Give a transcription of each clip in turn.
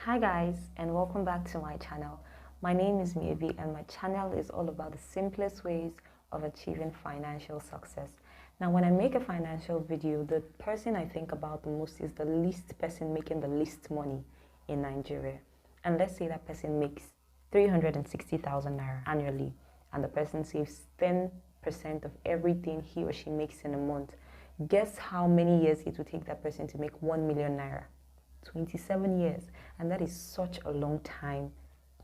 Hi guys, and welcome back to my channel. My name is Mievi and my channel is all about the simplest ways of achieving financial success. Now when I make a financial video, the person I think about the most is the least person making the least money in Nigeria. And let's say that person makes 360,000 naira annually and the person saves 10% of everything he or she makes in a month. Guess how many years it will take that person to make 1 million naira? 27 years, and that is such a long time.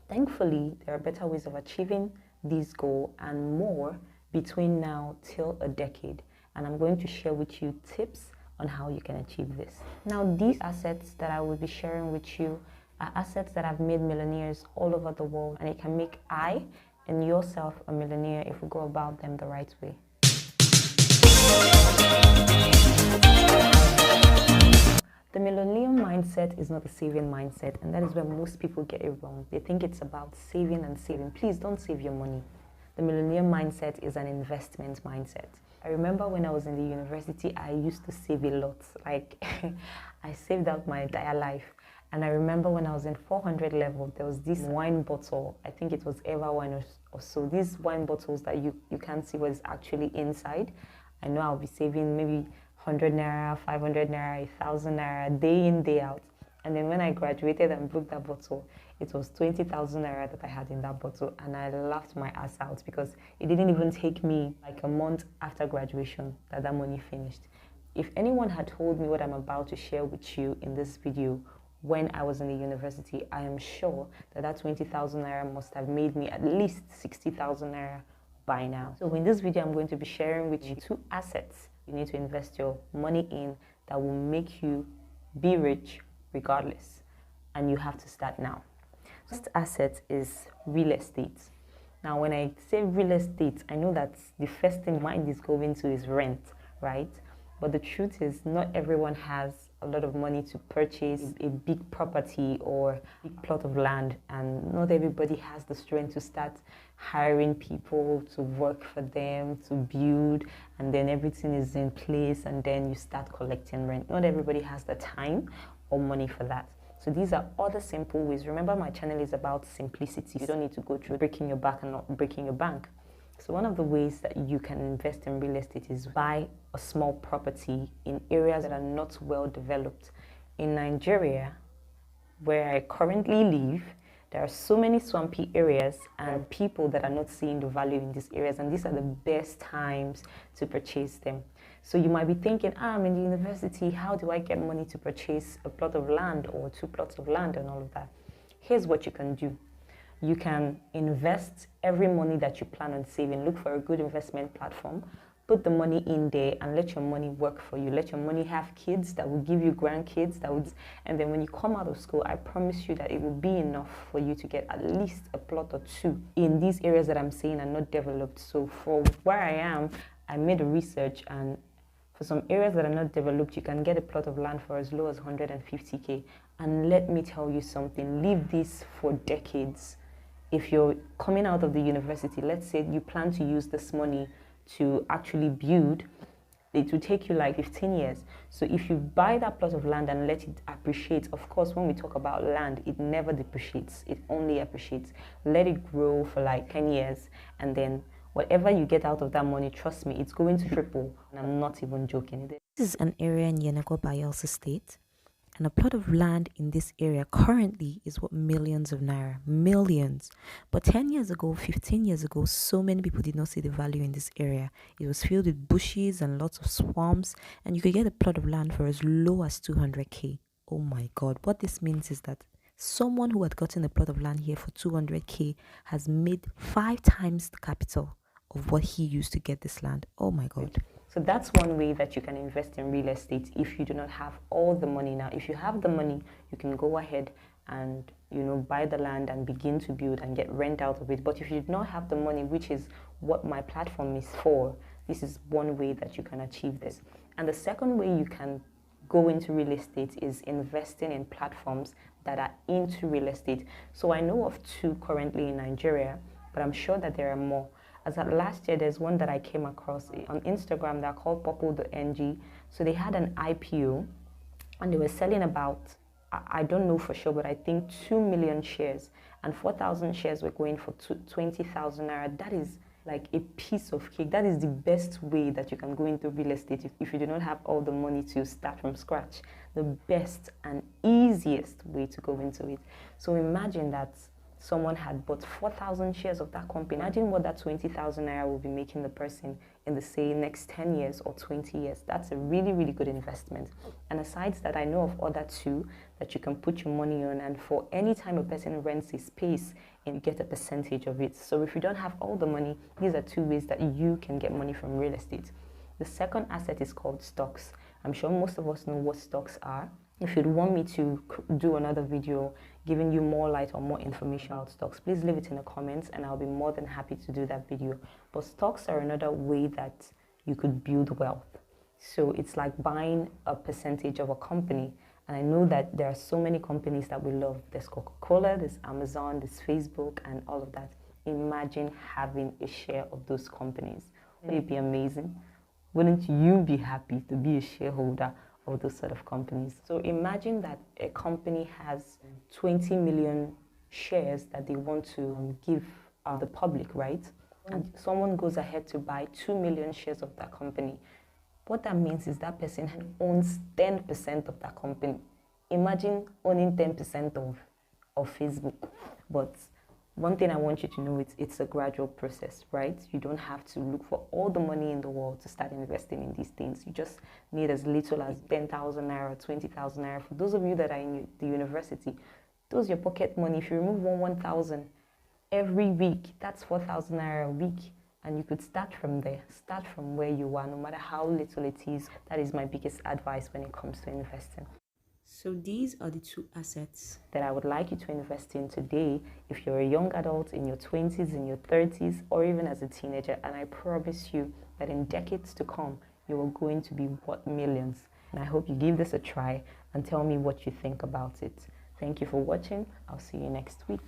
Thankfully, there are better ways of achieving this goal and more between now till a decade, and I'm going to share with you tips on how you can achieve this. Now, these assets that I will be sharing with you are assets that have made millionaires all over the world, and it can make I and yourself a millionaire if we go about them the right way. The millennium mindset is not a saving mindset, and that is where most people get it wrong. They think it's about saving and saving. Please don't save your money. The millennium mindset is an investment mindset. I remember when I was in the university, I used to save a lot. Like, I saved out my entire life. And I remember when I was in 400 level, there was this wine bottle. I think it was Eva wine or so. These wine bottles that you can't see what is actually inside. I know I'll be saving maybe 100 naira, 500 naira, 1,000 naira, day in, day out. And then when I graduated and broke that bottle, it was 20,000 naira that I had in that bottle. And I laughed my ass out because it didn't even take me like a month after graduation that money finished. If anyone had told me what I'm about to share with you in this video when I was in the university, I am sure that 20,000 naira must have made me at least 60,000 naira by now. So in this video, I'm going to be sharing with you 2 assets you need to invest your money in that will make you be rich regardless. And you have to start now. First asset is real estate. Now, when I say real estate, I know that the first thing mind is going to is rent, right? But the truth is not everyone has a lot of money to purchase a big property or a big plot of land, and not everybody has the strength to start hiring people to work for them to build, and then everything is in place and then you start collecting rent. Not everybody has the time or money for that. So these are other simple ways. Remember, my channel is about simplicity. You don't need to go through breaking your back and not breaking your bank. So one of the ways that you can invest in real estate is buy a small property in areas that are not well developed. In Nigeria, where I currently live, there are so many swampy areas and people that are not seeing the value in these areas, and these are the best times to purchase them. So you might be thinking, I'm in the university, how do I get money to purchase a plot of land or 2 plots of land and all of that? Here's what you can do. You can invest every money that you plan on saving. Look for a good investment platform. Put the money in there and let your money work for you. Let your money have kids that will give you grandkids and then when you come out of school, I promise you that it will be enough for you to get at least a plot or 2 in these areas that I'm saying are not developed. So for where I am, I made a research, and for some areas that are not developed, you can get a plot of land for as low as 150k. And let me tell you something, leave this for decades. If you're coming out of the university, let's say you plan to use this money to actually build, it will take you like 15 years. So if you buy that plot of land and let it appreciate, of course, when we talk about land, it never depreciates, it only appreciates. Let it grow for like 10 years, and then whatever you get out of that money, trust me, it's going to triple. And I'm not even joking. This is an area in Yenagoa, Bayelsa State. And a plot of land in this area currently is what millions of naira, millions. But 10 years ago, 15 years ago, so many people did not see the value in this area. It was filled with bushes and lots of swamps, and you could get a plot of land for as low as 200k. Oh my God. What this means is that someone who had gotten a plot of land here for 200k has made 5 times the capital of what he used to get this land. Oh my God. So that's one way that you can invest in real estate if you do not have all the money now. If you have the money, you can go ahead and buy the land and begin to build and get rent out of it. But if you do not have the money, which is what my platform is for, this is one way that you can achieve this. And the second way you can go into real estate is investing in platforms that are into real estate. So I know of 2 currently in Nigeria, but I'm sure that there are more. As of last year, there's one that I came across on Instagram that are called Popple.ng. So they had an IPO and they were selling about I don't know for sure, but I think 2 million shares, and 4,000 shares were going for 20,000 naira. That is like a piece of cake. That is the best way that you can go into real estate if you do not have all the money to start from scratch. The best and easiest way to go into it. So imagine that someone had bought 4,000 shares of that company. Imagine what that 20,000 naira will be making the person in the, say, next 10 years or 20 years. That's a really, really good investment. And aside that, I know of other two that you can put your money on, and for any time a person rents a space, and you get a percentage of it. So if you don't have all the money, these are two ways that you can get money from real estate. The second asset is called stocks. I'm sure most of us know what stocks are. If you'd want me to do another video giving you more light or more information about stocks, please leave it in the comments and I'll be more than happy to do that video. But stocks are another way that you could build wealth. So it's like buying a percentage of a company. And I know that there are so many companies that we love. There's Coca-Cola, there's Amazon, there's Facebook, and all of that. Imagine having a share of those companies. Wouldn't it be amazing? Wouldn't you be happy to be a shareholder of those sort of companies? So imagine that a company has 20 million shares that they want to give the public, right? And someone goes ahead to buy 2 million shares of that company. What that means is that person owns 10% of that company. Imagine owning 10% of Facebook. But one thing I want you to know, it's a gradual process, right? You don't have to look for all the money in the world to start investing in these things. You just need as little as 10,000 naira, 20,000 naira. For those of you that are in the university, those your pocket money. If you remove 1,000 every week, that's 4,000 naira a week. And you could start from there, start from where you are, no matter how little it is. That is my biggest advice when it comes to investing. So these are the two assets that I would like you to invest in today if you're a young adult in your 20s, in your 30s, or even as a teenager. And I promise you that in decades to come, you are going to be worth millions. And I hope you give this a try and tell me what you think about it. Thank you for watching. I'll see you next week.